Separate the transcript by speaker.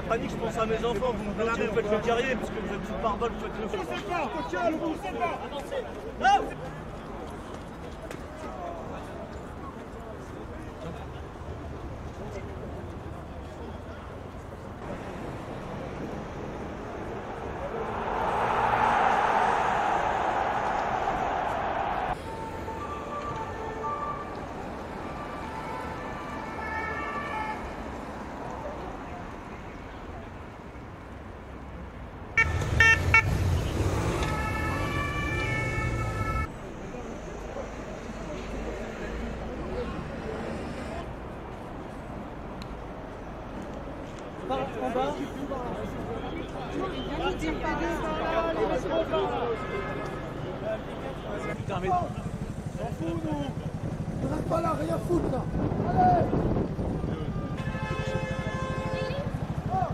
Speaker 1: La panique, je pense à mes enfants, vous me faites le guerrier, parce que vous êtes tout barbole, vous faites le fou. Avancez. Là en bas. Putain, mais...
Speaker 2: On s'en fout, nous. On reste pas là, rien foutre, là. Allez.
Speaker 3: Oh,